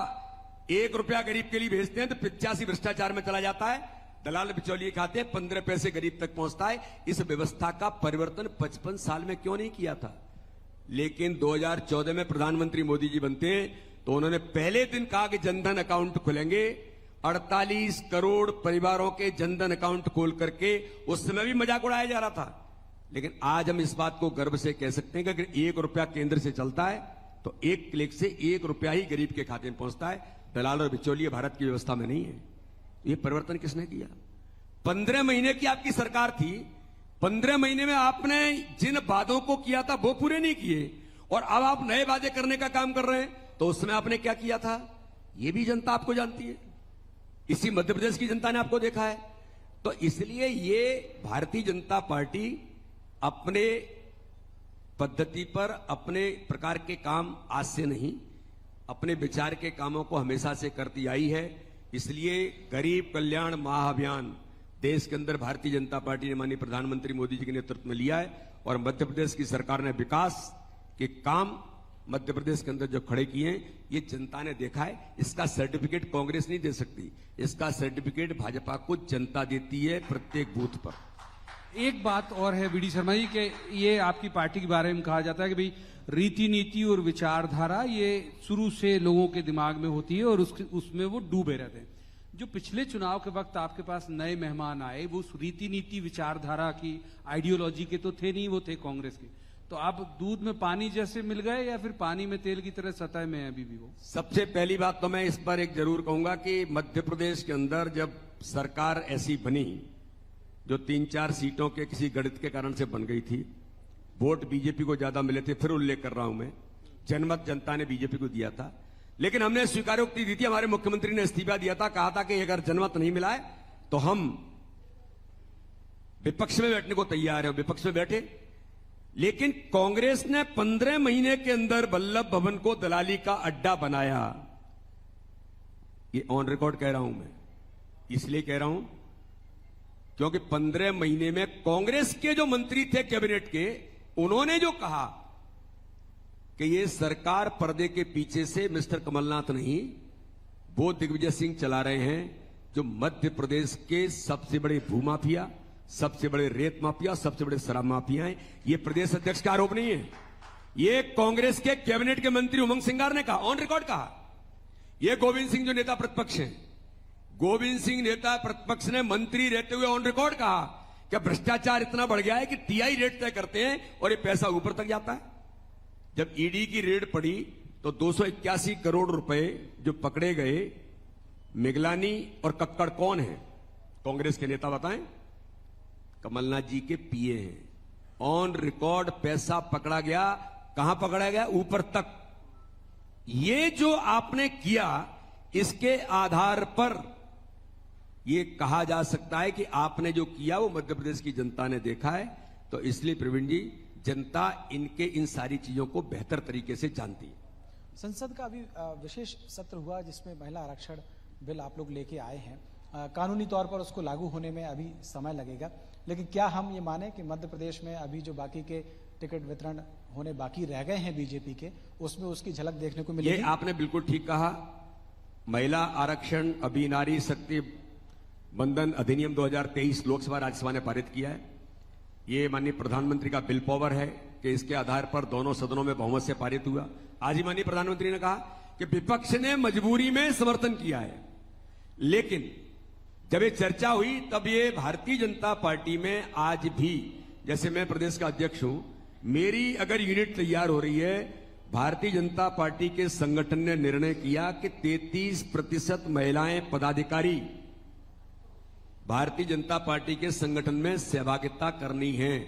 1 रुपया गरीब के लिए भेजते हैं तो 85 भ्रष्टाचार में चला जाता है, दलाल बिचौलिए खाते हैं, 15 पैसे गरीब तक पहुंचता है। इस व्यवस्था का परिवर्तन 55 साल में क्यों नहीं किया था? लेकिन 2014 में प्रधानमंत्री मोदी जी बनते हैं तो उन्होंने पहले दिन कहा कि जनधन अकाउंट खुलेंगे। 48 करोड़ परिवारों के जनधन अकाउंट खोल करके उस समय भी मजाक उड़ाया जा रहा था। लेकिन आज हम इस बात को गर्व से कह सकते हैं कि अगर 1 रुपया केंद्र से चलता है तो 1 क्लिक से 1 रुपया ही गरीब के खाते में पहुंचता है। दलाल और बिचौलिए भारत की व्यवस्था में नहीं है। ये परिवर्तन किसने किया? 15 महीने की आपकी सरकार थी। 15 महीने में आपने जिन वादों को किया था वो पूरे नहीं किए, और अब आप नए वादे करने का काम कर रहे हैं। तो उसमें आपने क्या किया था ये भी जनता आपको जानती है, इसी मध्य प्रदेश की जनता ने आपको देखा है। तो इसलिए ये भारतीय जनता पार्टी अपने पद्धति पर अपने प्रकार के काम आज से नहीं, अपने विचार के कामों को हमेशा से करती आई है। इसलिए गरीब कल्याण महाअभियान देश के अंदर भारतीय जनता पार्टी ने माननीय प्रधानमंत्री मोदी जी के नेतृत्व में लिया है, और मध्य प्रदेश की सरकार ने विकास के काम मध्य प्रदेश के अंदर जो खड़े किए हैं ये जनता ने देखा है। इसका सर्टिफिकेट कांग्रेस नहीं दे सकती, इसका सर्टिफिकेट भाजपा को जनता देती है प्रत्येक बूथ पर। एक बात और है वीडी शर्मा जी कि ये आपकी पार्टी के बारे में कहा जाता है कि भाई रीति नीति और विचारधारा ये शुरू से लोगों के दिमाग में होती है और उसमें वो डूबे रहते हैं। जो पिछले चुनाव के वक्त आपके पास नए मेहमान आए वो उस रीति नीति विचारधारा की आइडियोलॉजी के तो थे नहीं, वो थे कांग्रेस के। तो आप दूध में पानी जैसे मिल गए या फिर पानी में तेल की तरह सतह में है अभी भी वो? सबसे पहली बात तो मैं इस पर एक जरूर कहूंगा कि मध्य प्रदेश के अंदर जब सरकार ऐसी बनी जो 3-4 सीटों के किसी गणित के कारण से बन गई थी, वोट बीजेपी को ज्यादा मिले थे, फिर उल्लेख कर रहा हूं मैं, जनमत जनता ने बीजेपी को दिया था। लेकिन हमने स्वीकारोक्ति दी थी, हमारे मुख्यमंत्री ने इस्तीफा दिया था, कहा था कि अगर जनमत नहीं मिला है तो हम विपक्ष में बैठने को तैयार है। विपक्ष में बैठे, लेकिन कांग्रेस ने 15 महीने के अंदर वल्लभ भवन को दलाली का अड्डा बनाया। ये ऑन रिकॉर्ड कह रहा हूं मैं, इसलिए कह रहा हूं क्योंकि 15 महीने में कांग्रेस के जो मंत्री थे कैबिनेट के, उन्होंने जो कहा कि ये सरकार पर्दे के पीछे से मिस्टर कमलनाथ नहीं, वो दिग्विजय सिंह चला रहे हैं, जो मध्य प्रदेश के सबसे बड़े भूमाफिया, सबसे बड़े रेत माफिया, सबसे बड़े शराब माफिया हैं। ये प्रदेश अध्यक्ष का आरोप नहीं है, ये कांग्रेस के कैबिनेट के मंत्री उमंग सिंगार ने कहा, ऑन रिकॉर्ड कहा। ये गोविंद सिंह जो नेता प्रतिपक्ष हैं, गोविंद सिंह नेता प्रतिपक्ष ने मंत्री रहते हुए ऑन रिकॉर्ड कहा कि भ्रष्टाचार इतना बढ़ गया है कि टीआई रेट तय करते हैं और ये पैसा ऊपर तक जाता है। जब ईडी की रेड पड़ी तो 281 करोड़ रुपए जो पकड़े गए, मिगलानी और कक्कड़ कौन है? कांग्रेस के नेता बताएं। कमलनाथ जी के पीए हैं। ऑन रिकॉर्ड पैसा पकड़ा गया। कहां पकड़ा गया? ऊपर तक। ये जो आपने किया, इसके आधार पर यह कहा जा सकता है कि आपने जो किया वो मध्य प्रदेश की जनता ने देखा है। तो इसलिए प्रवीण जी, जनता इनके इन सारी चीजों को बेहतर तरीके से जानती है। संसद का अभी विशेष सत्र हुआ जिसमें महिला आरक्षण बिल आप लोग लेके आए हैं। कानूनी तौर पर उसको लागू होने में अभी समय लगेगा, लेकिन क्या हम ये माने कि मध्य प्रदेश में अभी जो बाकी के टिकट वितरण होने बाकी रह गए हैं बीजेपी के, उसमें उसकी झलक देखने को मिलेगी? ये आपने बिल्कुल ठीक कहा। महिला आरक्षण अभी नारी शक्ति बंधन अधिनियम 2023 लोकसभा राज्यसभा ने पारित किया है। ये माननीय प्रधानमंत्री का बिल पावर है कि इसके आधार पर दोनों सदनों में बहुमत से पारित हुआ। आज ही माननीय प्रधानमंत्री ने कहा कि विपक्ष ने मजबूरी में समर्थन किया है, लेकिन जब ये चर्चा हुई तब ये भारतीय जनता पार्टी में आज भी, जैसे मैं प्रदेश का अध्यक्ष हूं, मेरी अगर यूनिट तैयार हो रही है, भारतीय जनता पार्टी के संगठन ने निर्णय किया कि 33% महिलाएं पदाधिकारी भारतीय जनता पार्टी के संगठन में सहभागिता करनी है।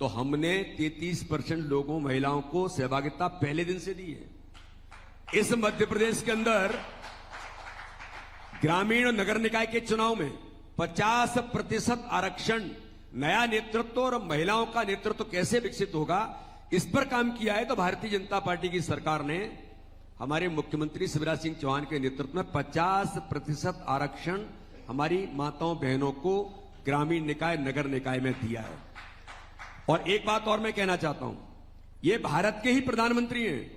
तो हमने 33% लोगों, महिलाओं को सहभागिता पहले दिन से दी है। इस मध्य प्रदेश के अंदर ग्रामीण और नगर निकाय के चुनाव में 50% आरक्षण, नया नेतृत्व और महिलाओं का नेतृत्व कैसे विकसित होगा, इस पर काम किया है। तो भारतीय जनता पार्टी की सरकार ने हमारे मुख्यमंत्री शिवराज सिंह चौहान के नेतृत्व में 50% आरक्षण हमारी माताओं बहनों को ग्रामीण निकाय, नगर निकाय में दिया है। और एक बात और मैं कहना चाहता हूं, ये भारत के ही प्रधानमंत्री हैं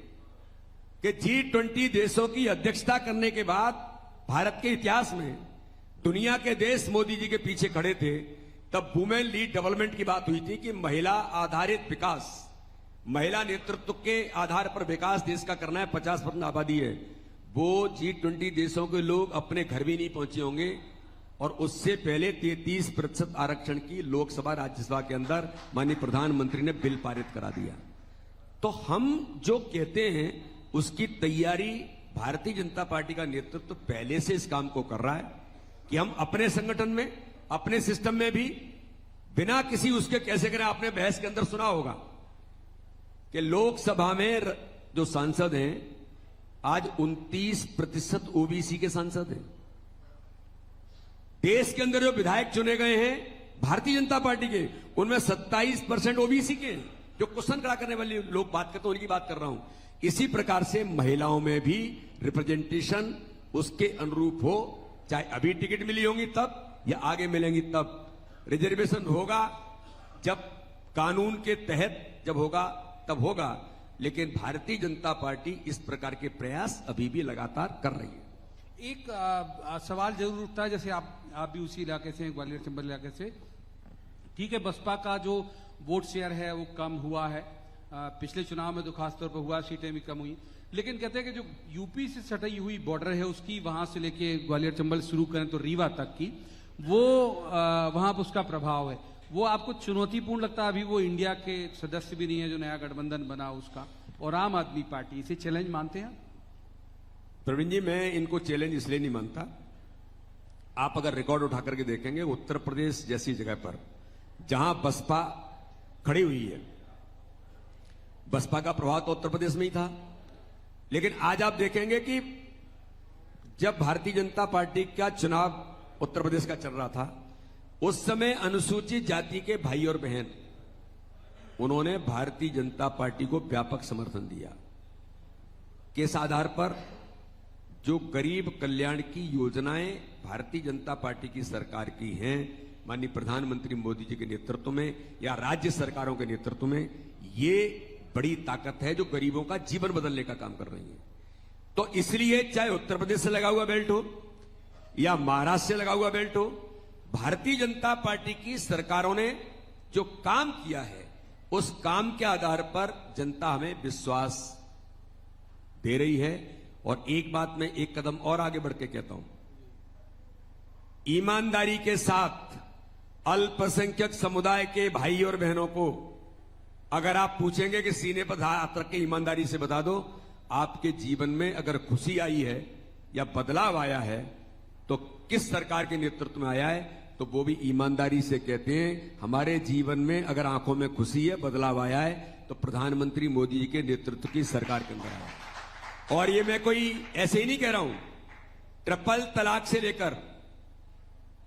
कि G20 देशों की अध्यक्षता करने के बाद भारत के इतिहास में दुनिया के देश मोदी जी के पीछे खड़े थे। तब वुमेन लीड डेवलपमेंट की बात हुई थी कि महिला आधारित विकास, महिला नेतृत्व के आधार पर विकास देश का करना है। 50% आबादी है, वो G20 देशों के लोग अपने घर भी नहीं पहुंचे होंगे। और उससे पहले 33% आरक्षण की लोकसभा राज्यसभा के अंदर माननीय प्रधानमंत्री ने बिल पारित करा दिया। तो हम जो कहते हैं उसकी तैयारी भारतीय जनता पार्टी का नेतृत्व पहले से इस काम को कर रहा है कि हम अपने संगठन में, अपने सिस्टम में भी बिना किसी उसके कैसे करें। आपने बहस के अंदर सुना होगा कि लोकसभा में जो सांसद हैं आज 29% ओबीसी के सांसद हैं। देश के अंदर जो विधायक चुने गए हैं भारतीय जनता पार्टी के, उनमें 27% ओबीसी के हैं। जो क्वेश्चन खड़ा करने वाले लोग बात करते हैं उनकी बात कर रहा हूं। इसी प्रकार से महिलाओं में भी रिप्रेजेंटेशन उसके अनुरूप हो, चाहे अभी टिकट मिली होंगी तब या आगे मिलेंगी तब। रिजर्वेशन होगा जब कानून के तहत जब होगा तब होगा। लेकिन भारतीय जनता पार्टी इस प्रकार के प्रयास अभी भी लगातार कर रही है। एक सवाल जरूर उठता है, जैसे आप भी उसी इलाके से, ग्वालियर चंबल इलाके से। ठीक है, बसपा का जो वोट शेयर है वो कम हुआ है, पिछले चुनाव में तो खासतौर पर हुआ, सीटें भी कम हुई। लेकिन कहते हैं कि जो यूपी से सटी हुई बॉर्डर है उसकी, वहां से लेके ग्वालियर चंबल शुरू करें तो रीवा तक की, वो वहां पर उसका प्रभाव है। वो आपको चुनौतीपूर्ण लगता है? अभी वो इंडिया के सदस्य भी नहीं है जो नया गठबंधन बना उसका, और आम आदमी पार्टी, इसे चैलेंज मानते हैं? प्रवीण जी, मैं इनको चैलेंज इसलिए नहीं मानता। आप अगर रिकॉर्ड उठा करके देखेंगे उत्तर प्रदेश जैसी जगह पर जहां बसपा खड़ी हुई है, बसपा का प्रभाव तो उत्तर प्रदेश में ही था। लेकिन आज आप देखेंगे कि जब भारतीय जनता पार्टी का चुनाव उत्तर प्रदेश का चल रहा था, उस समय अनुसूचित जाति के भाई और बहन, उन्होंने भारतीय जनता पार्टी को व्यापक समर्थन दिया। किस आधार पर? जो गरीब कल्याण की योजनाएं भारतीय जनता पार्टी की सरकार की हैं, माननीय प्रधानमंत्री मोदी जी के नेतृत्व में या राज्य सरकारों के नेतृत्व में, ये बड़ी ताकत है जो गरीबों का जीवन बदलने का काम कर रही है। तो इसलिए चाहे उत्तर प्रदेश से लगा हुआ बेल्ट हो या महाराष्ट्र से लगा हुआ बेल्ट हो, भारतीय जनता पार्टी की सरकारों ने जो काम किया है उस काम के आधार पर जनता हमें विश्वास दे रही है। और एक बात मैं एक कदम और आगे बढ़ के कहता हूं, ईमानदारी के साथ अल्पसंख्यक समुदाय के भाई और बहनों को अगर आप पूछेंगे कि सीने पर हाथ रख के ईमानदारी से बता दो आपके जीवन में अगर खुशी आई है या बदलाव आया है तो किस सरकार के नेतृत्व में आया है, तो वो भी ईमानदारी से कहते हैं हमारे जीवन में अगर आंखों में खुशी है, बदलाव आया है, तो प्रधानमंत्री मोदी जी के नेतृत्व की सरकार के अंदर आया है। और ये मैं कोई ऐसे ही नहीं कह रहा हूं, ट्रिपल तलाक से लेकर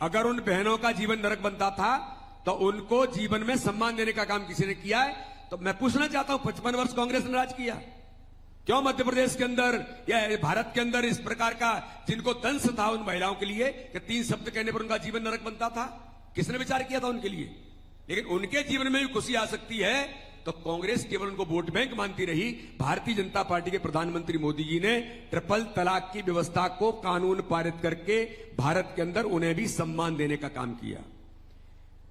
अगर उन बहनों का जीवन नरक बनता था तो उनको जीवन में सम्मान देने का काम किसी ने किया है। तो मैं पूछना चाहता हूं, 55 वर्ष कांग्रेस ने राज किया, क्यों मध्य प्रदेश के अंदर या भारत के अंदर इस प्रकार का जिनको दंश था उन महिलाओं के लिए कि 3 शब्द कहने पर उनका जीवन नरक बनता था, किसने विचार किया था उनके लिए? लेकिन उनके जीवन में भी खुशी आ सकती है तो कांग्रेस केवल उनको वोट बैंक मानती रही। भारतीय जनता पार्टी के प्रधानमंत्री मोदी जी ने ट्रिपल तलाक की व्यवस्था को कानून पारित करके भारत के अंदर उन्हें भी सम्मान देने का काम किया।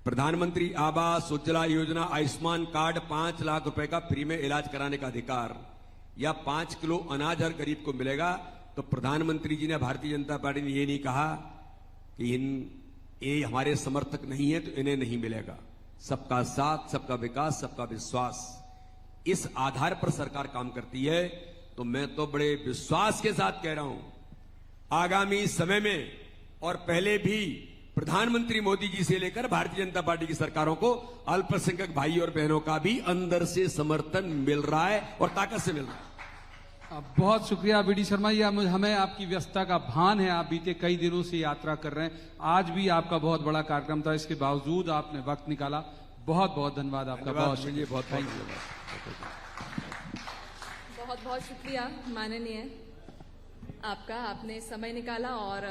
प्रधानमंत्री आवास उज्ज्वला योजना, आयुष्मान कार्ड, 5 लाख रुपए का फ्री में इलाज कराने का अधिकार या 5 किलो अनाज हर गरीब को मिलेगा। तो प्रधानमंत्री जी ने, भारतीय जनता पार्टी ने ये नहीं कहा कि ये हमारे समर्थक नहीं है तो इन्हें नहीं मिलेगा। सबका साथ, सबका विकास, सबका विश्वास, इस आधार पर सरकार काम करती है। तो मैं तो बड़े विश्वास के साथ कह रहा हूं, आगामी समय में और पहले भी प्रधानमंत्री मोदी जी से लेकर भारतीय जनता पार्टी की सरकारों को अल्पसंख्यक भाई और बहनों का भी अंदर से समर्थन मिल रहा है और ताकत से मिल रहा है। बहुत शुक्रिया बीडी शर्मा जी, हमें आपकी व्यस्तता का भान है। आप बीते कई दिनों से यात्रा कर रहे हैं, आज भी आपका बहुत बड़ा कार्यक्रम था, इसके बावजूद आपने वक्त निकाला। बहुत बहुत धन्यवाद आपका। बहुत शुक्रिया। बहुत बहुत बहुत शुक्रिया माननीय आपका, आपने समय निकाला और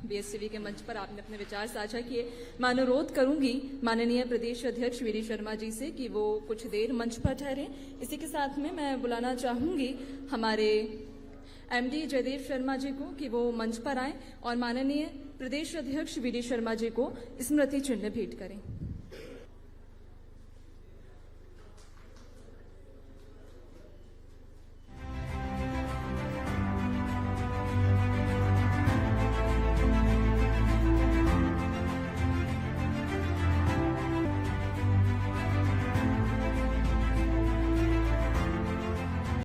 बीएसटीवी के मंच पर आपने अपने विचार साझा किए। मैं अनुरोध करूंगी माननीय प्रदेश अध्यक्ष वीडी शर्मा जी से कि वो कुछ देर मंच पर ठहरे। इसी के साथ में मैं बुलाना चाहूंगी हमारे एमडी जयदेव शर्मा जी को कि वो मंच पर आए और माननीय प्रदेश अध्यक्ष वीडी शर्मा जी को स्मृति चिन्ह भेंट करें।